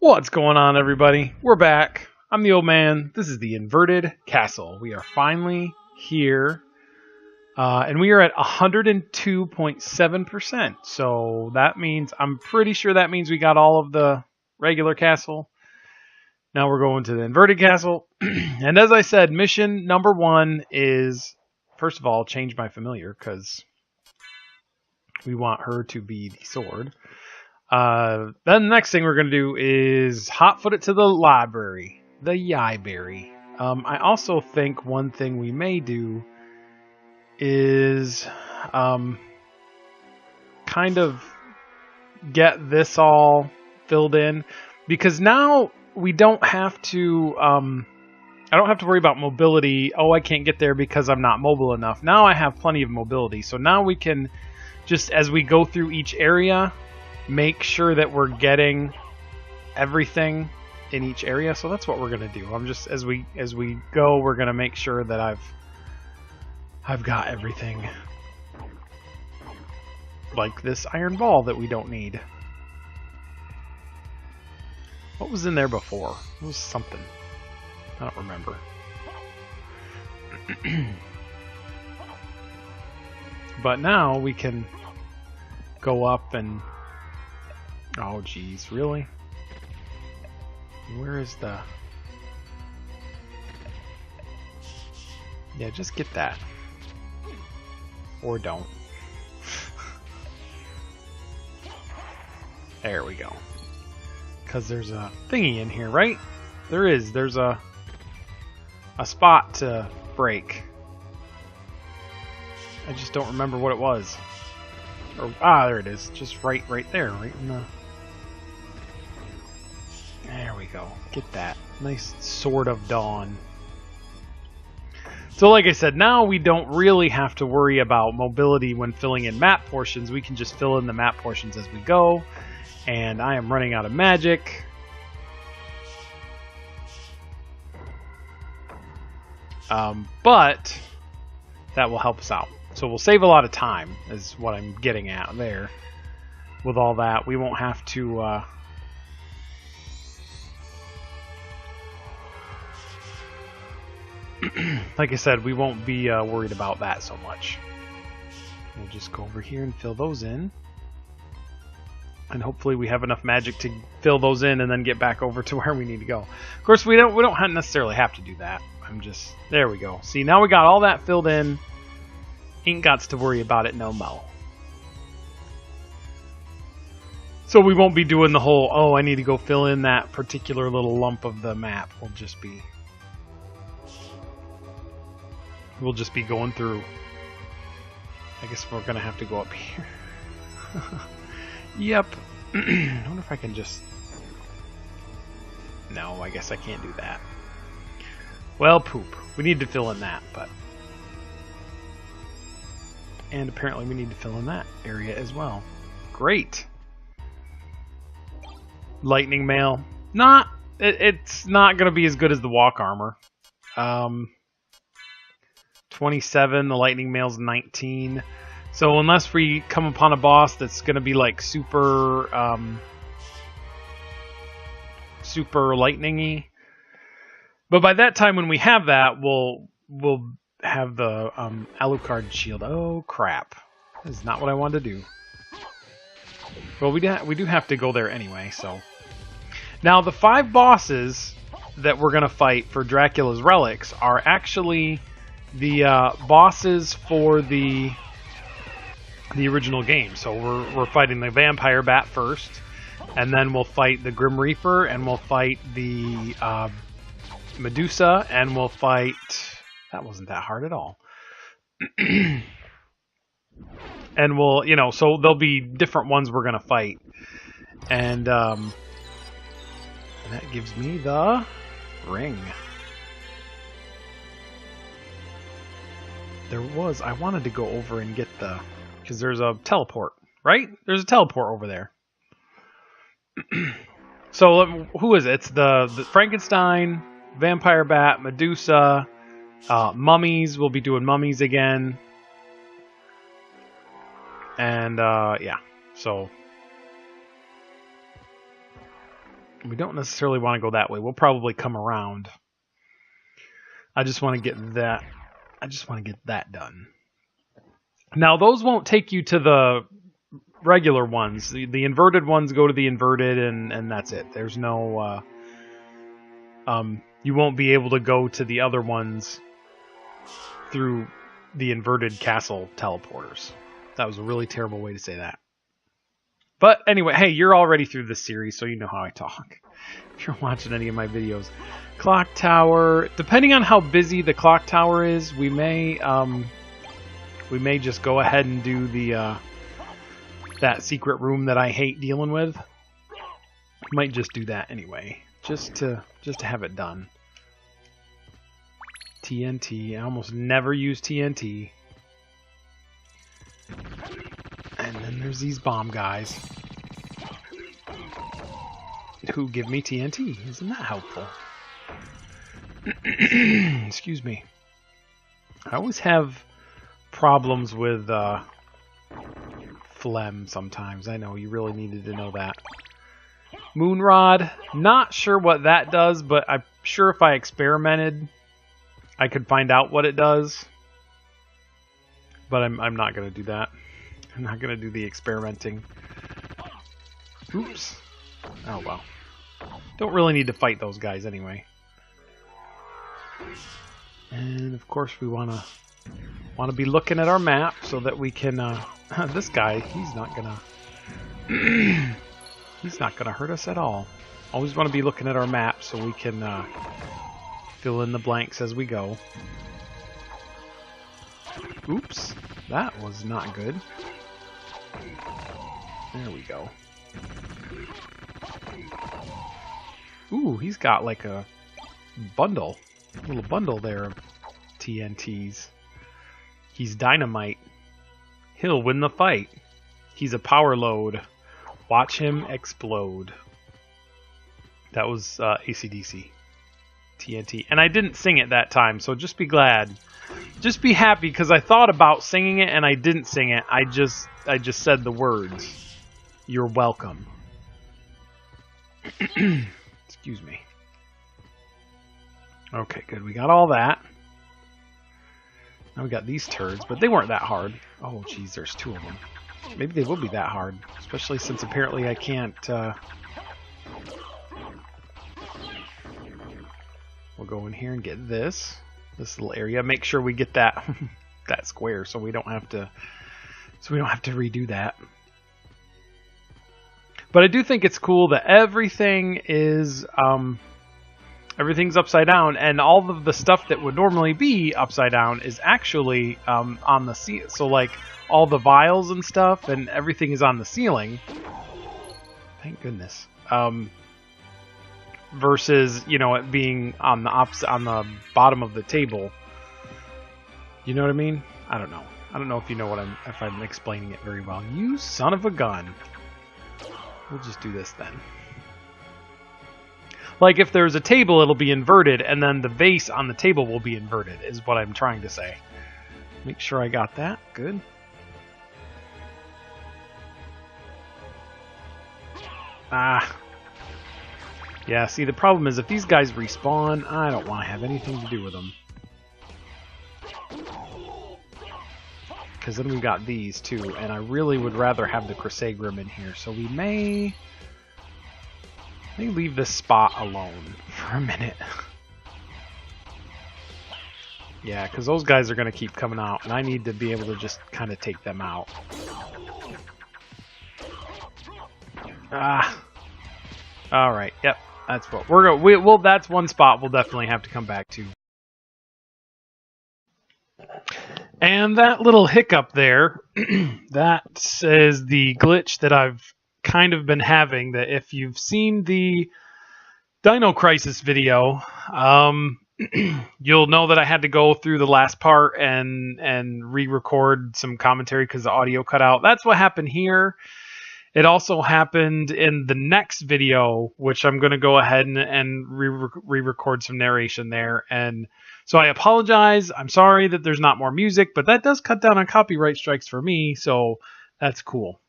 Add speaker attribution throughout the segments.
Speaker 1: What's going on, everybody? We're back. I'm the old man. This is the inverted castle. We are finally here, and we are at 102.7%. So that means, I'm pretty sure that means we got all of the regular castle. Now we're going to the inverted castle. And as I said, mission number 1 is, first of all, change my familiar, because we want her to be the sword. Then the next thing we're going to do is hot-foot it to the library. The Yiberry. I also think one thing we may do is kind of get this all filled in. Because now we don't have to... I don't have to worry about mobility. Oh, I can't get there because I'm not mobile enough. Now I have plenty of mobility. So now we can, just as we go through each area, make sure that we're getting everything in each area. So that's what we're gonna do. I'm just as we go, we're gonna make sure that I've got everything. Like this iron ball that we don't need. What was in there before? It was something. I don't remember. But now we can go up and... Oh, geez, really? Where is the... Yeah, just get that. Or don't. There we go. Because there's a thingy in here, right? There is. There's a spot to break. I just don't remember what it was. Or, there it is. Just right there. Right in the... There we go. Get that. Nice Sword of Dawn. So like I said, now we don't really have to worry about mobility when filling in map portions. We can just fill in the map portions as we go. And I am running out of magic. But that will help us out. So we'll save a lot of time, is what I'm getting at there. With all that, we won't have to... like I said, we won't be worried about that so much. We'll just go over here and fill those in. And hopefully we have enough magic to fill those in and then get back over to where we need to go. Of course, we don't necessarily have to do that. There we go. See, now we got all that filled in. Ain't gots to worry about it no mo. So we won't be doing the whole, oh, I need to go fill in that particular little lump of the map. We'll just be going through. I guess we're gonna have to go up here. Yep. I wonder if I can just... No, I guess I can't do that. Well, poop. We need to fill in that, but... And apparently we need to fill in that area as well. Great. Lightning mail. It's not going to be as good as the walk armor. 27, the lightning mail's 19. So unless we come upon a boss that's going to be like super lightning-y. But by that time when we have that, we'll have the Alucard shield. Oh, crap. That is not what I wanted to do. Well, we do have to go there anyway, so... Now, the 5 bosses that we're going to fight for Dracula's Relics are actually the bosses for the original game. So we're fighting the Vampire Bat first, and then we'll fight the Grim Reaper, and we'll fight the Medusa, and we'll fight... That wasn't that hard at all. And we'll, so there'll be different ones we're going to fight. And that gives me the ring. I wanted to go over and get the... Because there's a teleport, right? There's a teleport over there. So, who is it? It's the Frankenstein, Vampire Bat, Medusa... mummies, we'll be doing mummies again. And, yeah. So, We don't necessarily want to go that way. We'll probably come around. I just want to get that. I just want to get that done. Now, those won't take you to the regular ones. The inverted ones go to the inverted, and that's it. There's no... you won't be able to go to the other ones through the inverted castle teleporters. That was a really terrible way to say that. But anyway, hey, you're already through this series, so you know how I talk. If you're watching any of my videos. Clock tower. Depending on how busy the clock tower is, we may just go ahead and do the that secret room that I hate dealing with. Might just do that anyway, just to have it done. TNT. I almost never use TNT. And then there's these bomb guys who give me TNT. Isn't that helpful? Excuse me. I always have problems with phlegm sometimes. I know, you really needed to know that. Moonrod. Not sure what that does, but I'm sure if I experimented, I could find out what it does. But I'm not going to do that. I'm not going to do the experimenting. Oops. Oh, well. Don't really need to fight those guys anyway. And, of course, we want to be looking at our map so that we can... this guy, he's not going to... he's not going to hurt us at all. Always want to be looking at our map so we can fill in the blanks as we go. Oops. That was not good. There we go. Ooh, he's got like a bundle. A little bundle there of TNTs. He's dynamite. He'll win the fight. He's a power load. Watch him explode. That was AC/DC. TNT. And I didn't sing it that time, so just be glad. Just be happy, because I thought about singing it and I didn't sing it. I just said the words. You're welcome. Excuse me. Okay, good. We got all that. Now we got these turds, but they weren't that hard. Oh, geez, there's two of them. Maybe they will be that hard, especially since apparently I can't... We'll go in here and get this little area. Make sure we get that that square, so we don't have to redo that. But I do think it's cool that everything is everything's upside down, and all of the stuff that would normally be upside down is actually on the ceiling. So like all the vials and stuff, and everything is on the ceiling. Thank goodness. Versus, you know, it being on the bottom of the table. You know what I mean? I don't know. I don't know if you know what if I'm explaining it very well. You son of a gun. We'll just do this then. Like if there's a table, it'll be inverted, and then the vase on the table will be inverted, is what I'm trying to say. Make sure I got that. Good. Ah. Yeah, see, the problem is if these guys respawn, I don't want to have anything to do with them. Because then we've got these, too, and I really would rather have the Crissegrim in here. So we may leave this spot alone for a minute. Yeah, because those guys are going to keep coming out, and I need to be able to just kind of take them out. Ah. Alright, yep. That's what we're going. Well, that's one spot we'll definitely have to come back to. And that little hiccup there, that is the glitch that I've kind of been having. That if you've seen the Dino Crisis video, you'll know that I had to go through the last part and re-record some commentary because the audio cut out. That's what happened here. It also happened in the next video, which I'm going to go ahead and re-record some narration there. And so I apologize. I'm sorry that there's not more music, but that does cut down on copyright strikes for me, so that's cool.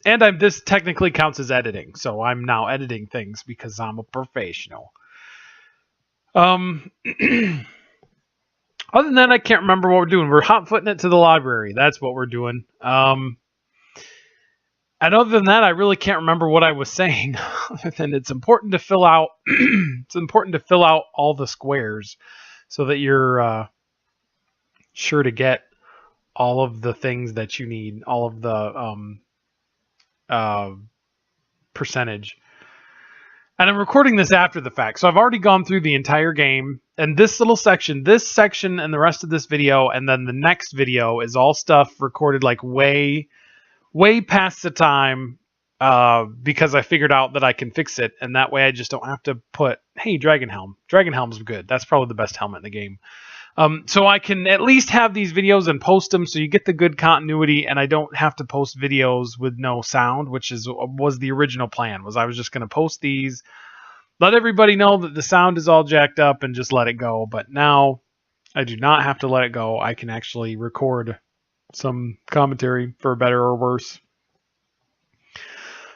Speaker 1: And this technically counts as editing, so I'm now editing things because I'm a professional. Other than that, I can't remember what we're doing. We're hot-footing it to the library. That's what we're doing. And other than that, I really can't remember what I was saying. Other than it's important to fill out. It's important to fill out all the squares so that you're sure to get all of the things that you need, all of the percentage. And I'm recording this after the fact, so I've already gone through the entire game. And this section, and the rest of this video, and then the next video is all stuff recorded like way past the time, because I figured out that I can fix it, and that way I just don't have to put, hey, Dragon Helm. Dragon Helm's good. That's probably the best helmet in the game. So I can at least have these videos and post them so you get the good continuity, and I don't have to post videos with no sound, which was the original plan. I was just going to post these, let everybody know that the sound is all jacked up, and just let it go. But now I do not have to let it go. I can actually record some commentary, for better or worse.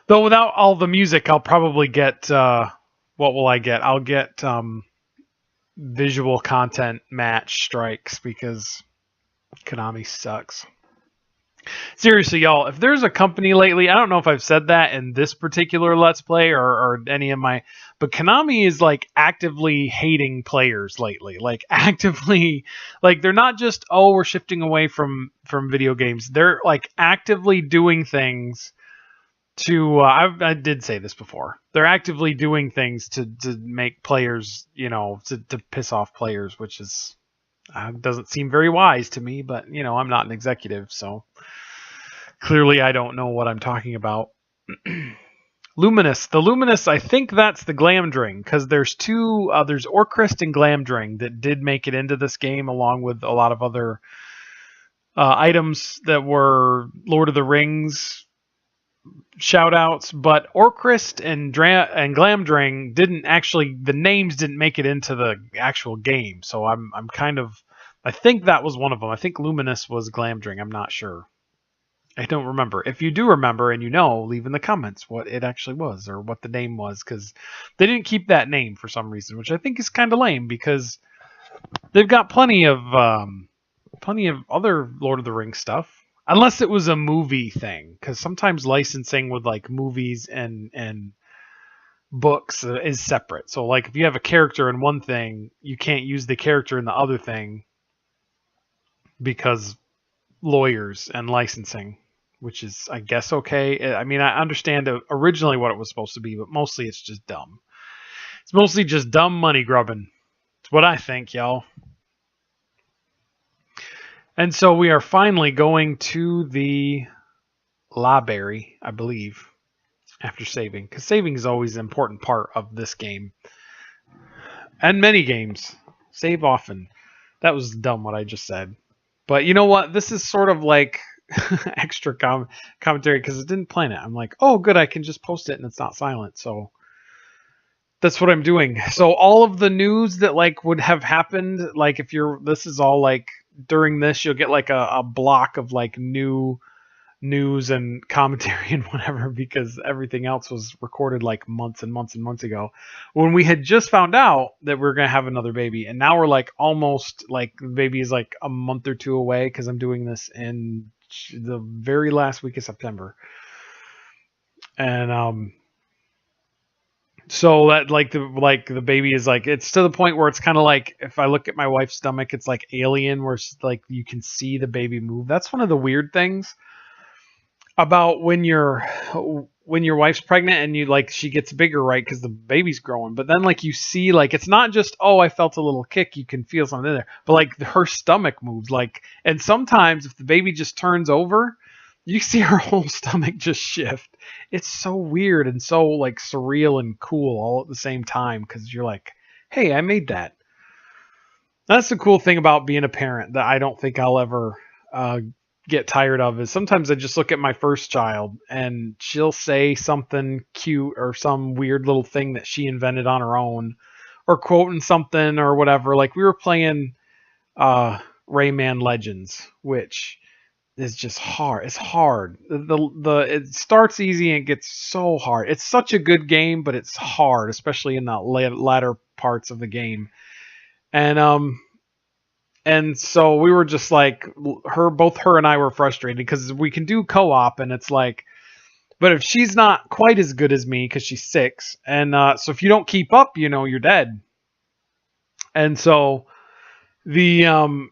Speaker 1: Though without all the music, I'll probably get, what will I get? I'll get visual content match strikes because Konami sucks. Seriously, y'all, if there's a company lately, I don't know if I've said that in this particular Let's Play or any of my, but Konami is like actively hating players lately. Like actively, like they're not just, oh, we're shifting away from video games. They're like actively doing things to, I did say this before. They're actively doing things to make players, to piss off players, which is, doesn't seem very wise to me, but, I'm not an executive, so clearly I don't know what I'm talking about. Luminous. The Luminous, I think that's the Glamdring, because there's two, there's Orcrist and Glamdring that did make it into this game, along with a lot of other items that were Lord of the Rings shout-outs, but Orcrist and Glamdring didn't actually, the names didn't make it into the actual game, so I'm kind of, I think that was one of them. I think Luminous was Glamdring. I'm not sure. I don't remember. If you do remember and leave in the comments what it actually was or what the name was, because they didn't keep that name for some reason, which I think is kind of lame because they've got plenty of other Lord of the Rings stuff. Unless it was a movie thing, because sometimes licensing with like movies and books is separate. So like if you have a character in one thing, you can't use the character in the other thing because lawyers and licensing, which is, I guess, okay. I mean, I understand originally what it was supposed to be, but mostly it's just dumb. It's mostly just dumb money grubbing. It's what I think, y'all. And so we are finally going to the library, I believe, after saving. Because saving is always an important part of this game. And many games. Save often. That was dumb what I just said. But you know what? This is sort of like extra commentary because it didn't plan it. I'm like, oh, good, I can just post it and it's not silent. So that's what I'm doing. So all of the news that like would have happened, like if this is all like, during this you'll get like a block of like new news and commentary and whatever, because everything else was recorded like months and months and months ago when we had just found out that we are going to have another baby. And now we're like almost like the baby is like a month or two away, because I'm doing this in the very last week of September. And so that like the baby is like, it's to the point where it's kind of like, if I look at my wife's stomach, it's like Alien, where it's like you can see the baby move. That's one of the weird things about when your wife's pregnant and you like, she gets bigger, right? Because the baby's growing. But then like you see, like, it's not just, oh, I felt a little kick. You can feel something in there, but like her stomach moves, like, and sometimes if the baby just turns over, you see her whole stomach just shift. It's so weird and so like surreal and cool all at the same time, because you're like, hey, I made that. That's the cool thing about being a parent that I don't think I'll ever get tired of, is sometimes I just look at my first child and she'll say something cute or some weird little thing that she invented on her own, or quoting something or whatever. Like we were playing Rayman Legends, which is just hard. It's hard. It starts easy and gets so hard. It's such a good game, but it's hard, especially in the latter parts of the game. And so we were just like both her and I were frustrated because we can do co-op, and it's like, but if she's not quite as good as me because she's 6, and so if you don't keep up, you're dead. And so the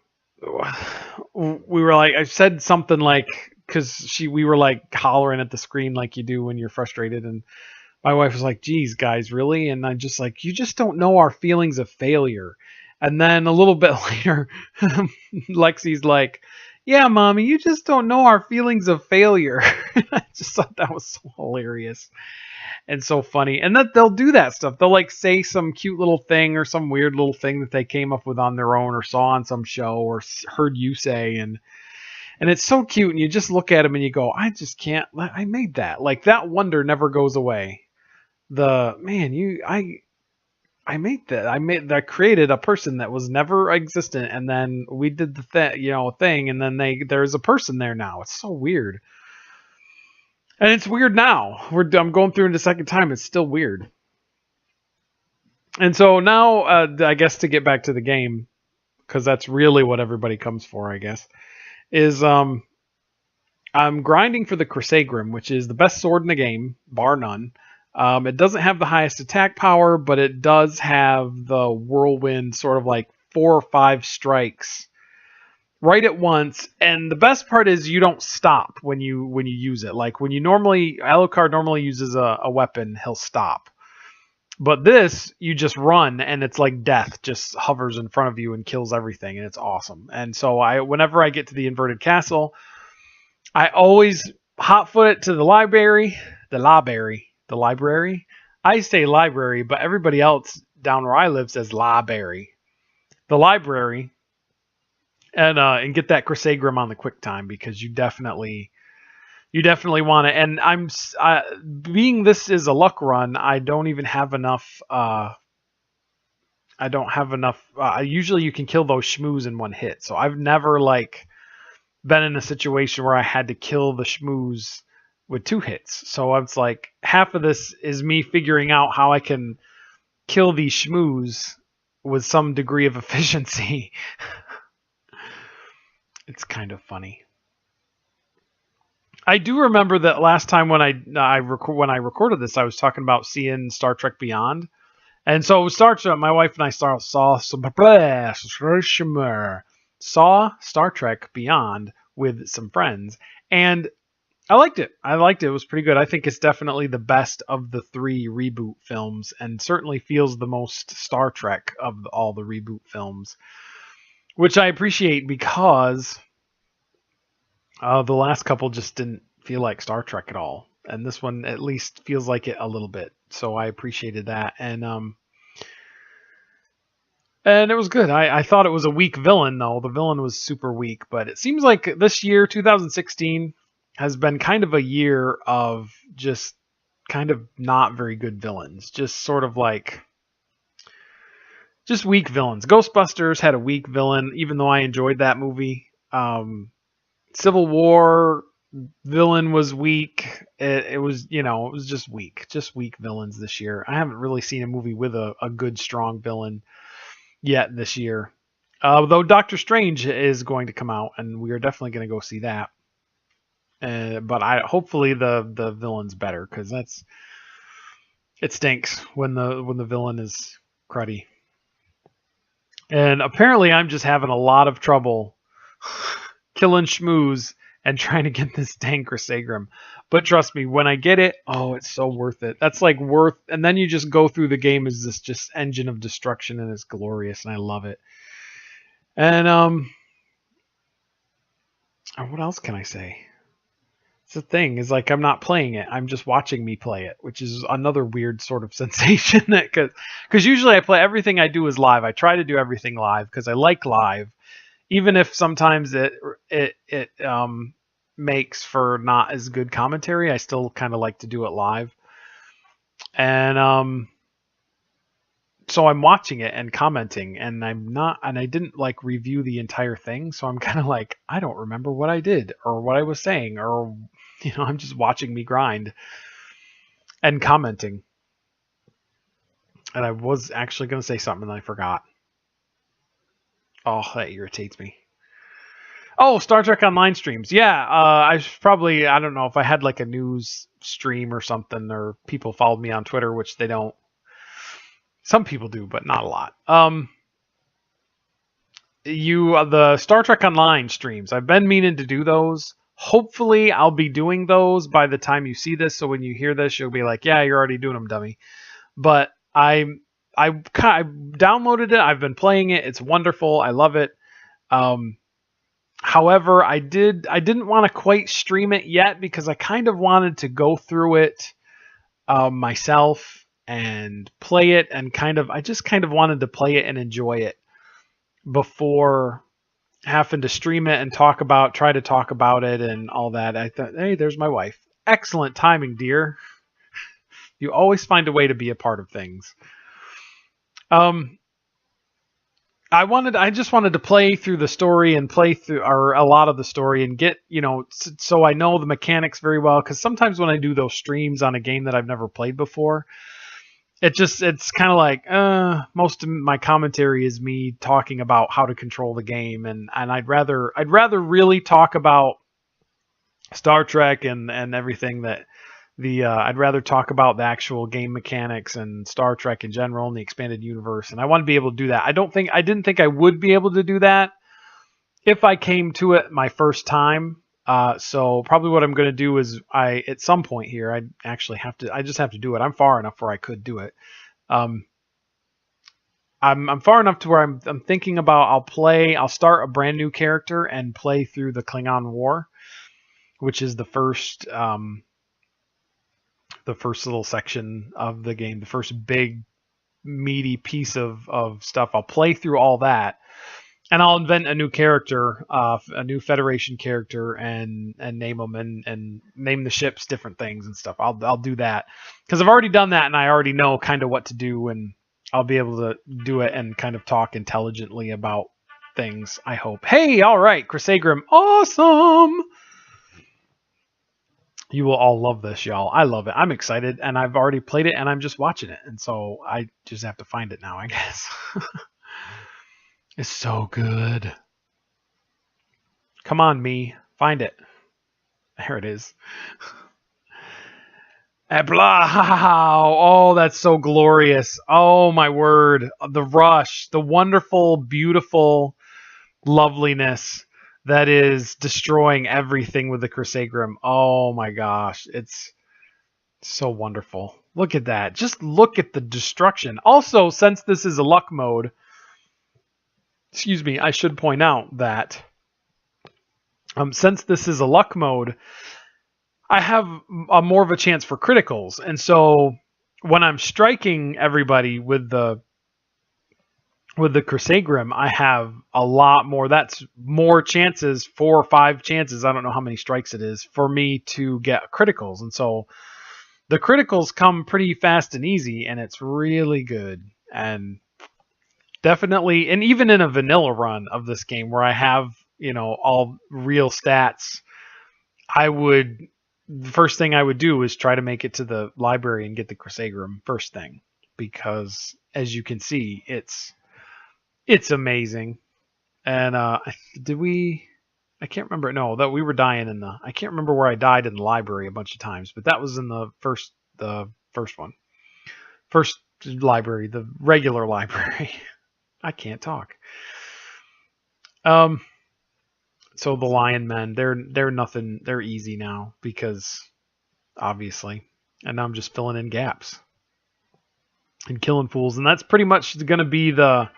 Speaker 1: we were like, I said something like, because we were like hollering at the screen like you do when you're frustrated, and my wife was like, geez, guys, really? And I'm just like, you just don't know our feelings of failure. And then a little bit later, Lexi's like, yeah, mommy, you just don't know our feelings of failure. I just thought that was so hilarious and so funny. And that they'll do that stuff. They'll like say some cute little thing or some weird little thing that they came up with on their own or saw on some show or heard you say, and it's so cute. And you just look at them and you go, I just can't. I made that. Like that wonder never goes away. I made that. I created a person that was never existent, and then we did the thing, and then there's a person there now. It's so weird. And it's weird now. I'm going through it the second time. It's still weird. And so now, I guess to get back to the game, because that's really what everybody comes for, I guess, is I'm grinding for the Crissegrim, which is the best sword in the game, bar none. It doesn't have the highest attack power, but it does have the whirlwind, sort of like 4 or 5 strikes right at once. And the best part is you don't stop when you use it. Like when Alucard normally uses a weapon, he'll stop. But this, you just run, and it's like death just hovers in front of you and kills everything, and it's awesome. And so whenever I get to the inverted castle, I always hotfoot it to the library. I say library, but everybody else down where I live says library. The library, and get that Crissegrim on the quick time, because you definitely want it. And being this is a luck run, I don't even have enough. Usually you can kill those shmoos in one hit, so I've never been in a situation where I had to kill the shmoos with 2 hits. So it's like half of this is me figuring out how I can kill these shmoos with some degree of efficiency. It's kind of funny. I do remember that last time when I recorded this, I was talking about seeing Star Trek Beyond, and so Star Trek. My wife and I saw Star Trek Beyond with some friends, and I liked it. It was pretty good. I think it's definitely the best of the 3 reboot films, and certainly feels the most Star Trek of all the reboot films, which I appreciate, because the last couple just didn't feel like Star Trek at all, and this one at least feels like it a little bit. So I appreciated that, and it was good. I thought it was a weak villain, though. The villain was super weak, but it seems like this year, 2016, has been kind of a year of just kind of not very good villains. Just sort of just weak villains. Ghostbusters had a weak villain, even though I enjoyed that movie. Civil War villain was weak. It was just weak villains this year. I haven't really seen a movie with a good, strong villain yet this year. Though Doctor Strange is going to come out, and we are definitely going to go see that. But hopefully the villain's better, because it stinks when the villain is cruddy. And apparently I'm just having a lot of trouble killing shmoos and trying to get this dang Crissegrim. But trust me, when I get it, it's so worth it. That's and then you just go through the game as this just engine of destruction, and it's glorious, and I love it. And what else can I say? It's the thing is, I'm not playing it. I'm just watching me play it, which is another weird sort of sensation. Because usually everything I do is live. I try to do everything live because I like live, even if sometimes it makes for not as good commentary. I still kind of like to do it live. And so I'm watching it and commenting, and I didn't like review the entire thing, so I'm kind of like, I don't remember what I did or what I was saying, or I'm just watching me grind and commenting. And I was actually going to say something and I forgot. Oh, that irritates me. Oh, Star Trek Online streams. Yeah, I don't know if I had like a news stream or something, or people followed me on Twitter, which they don't. Some people do, but not a lot. The Star Trek Online streams. I've been meaning to do those. Hopefully, I'll be doing those by the time you see this. So when you hear this, you'll be like, "Yeah, you're already doing them, dummy." But I downloaded it. I've been playing it. It's wonderful. I love it. However, I didn't want to quite stream it yet because I kind of wanted to go through it myself and play it, and I just kind of wanted to play it and enjoy it before having to stream it and try to talk about it and all that. I thought, hey, there's my wife. Excellent timing, dear. You always find a way to be a part of things. I just wanted to play through the story and play through a lot of the story and get, so I know the mechanics very well. Because sometimes when I do those streams on a game that I've never played before, it's kind of like most of my commentary is me talking about how to control the game, and I'd rather really talk about Star Trek and everything that I'd rather talk about the actual game mechanics and Star Trek in general and the expanded universe, and I want to be able to do that. I didn't think I would be able to do that if I came to it my first time. So probably what I'm going to do is at some point here, I just have to do it. I'm far enough where I could do it. I'm far enough to where I'm thinking about I'll start a brand new character and play through the Klingon War, which is the first little section of the game, the first big meaty piece of stuff. I'll play through all that. And I'll invent a new character, a new Federation character, and name them and name the ships different things and stuff. I'll do that because I've already done that and I already know kind of what to do, and I'll be able to do it and kind of talk intelligently about things. I hope. Hey, all right, Crissegrim, awesome! You will all love this, y'all. I love it. I'm excited, and I've already played it, and I'm just watching it, and so I just have to find it now, I guess. It's so good. Come on, me. Find it. There it is. Oh, that's so glorious. Oh, my word. The rush. The wonderful, beautiful loveliness that is destroying everything with the Crissegrim. Oh, my gosh. It's so wonderful. Look at that. Just look at the destruction. Also, since this is a luck mode, excuse me, I should point out that since this is a luck mode, I have more of a chance for criticals. And so when I'm striking everybody with the Crissegrim, I have a lot more. That's more chances, 4 or 5 chances. I don't know how many strikes it is for me to get criticals. And so the criticals come pretty fast and easy, and it's really good. And definitely, and even in a vanilla run of this game where I have, all real stats, the first thing I would do is try to make it to the library and get the Crissegrim first thing, because as you can see, it's amazing. And I can't remember. No, that we were dying I can't remember where I died in the library a bunch of times, but that was in the first one. First library, the regular library. I can't talk. So the Lion Men, they're nothing. They're easy now because obviously, and now I'm just filling in gaps and killing fools, and that's pretty much going to be the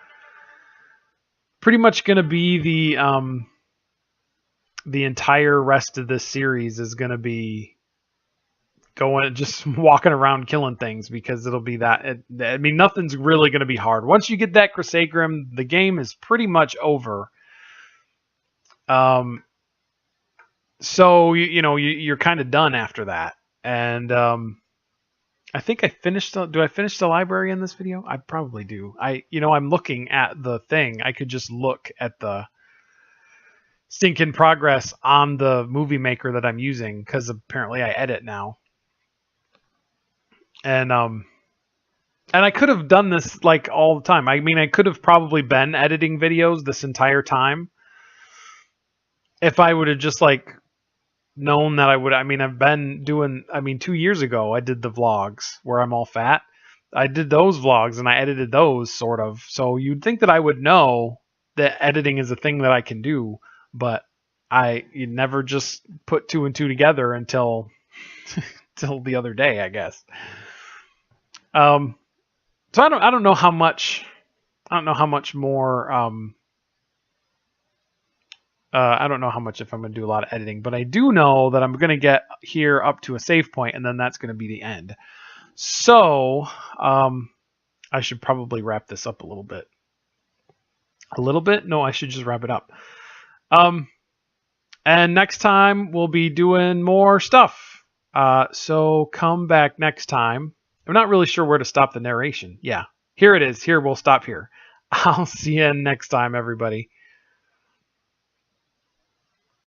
Speaker 1: entire rest of this series is going to be just walking around killing things, because it'll be that. I mean, nothing's really going to be hard. Once you get that Crissegrim, the game is pretty much over. So you're kind of done after that, and I think I finished. Do I finish the library in this video? I probably do. I'm looking at the thing. I could just look at the sync in progress on the movie maker that I'm using because apparently I edit now. And I could have done this like all the time. I mean, I could have probably been editing videos this entire time if I would have just like known that I would. I mean, I've been doing. I mean, 2 years ago I did the vlogs where I'm all fat. I did those vlogs and I edited those sort of. So you'd think that I would know that editing is a thing that I can do, but you never just put 2 and 2 together until till the other day, I guess. So I don't know how much more I don't know how much if I'm going to do a lot of editing, but I do know that I'm going to get here up to a save point and then that's going to be the end. So, I should probably wrap this up a little bit. A little bit? No, I should just wrap it up. And next time we'll be doing more stuff. So come back next time. I'm not really sure where to stop the narration. Yeah, here it is. Here, we'll stop here. I'll see you next time, everybody.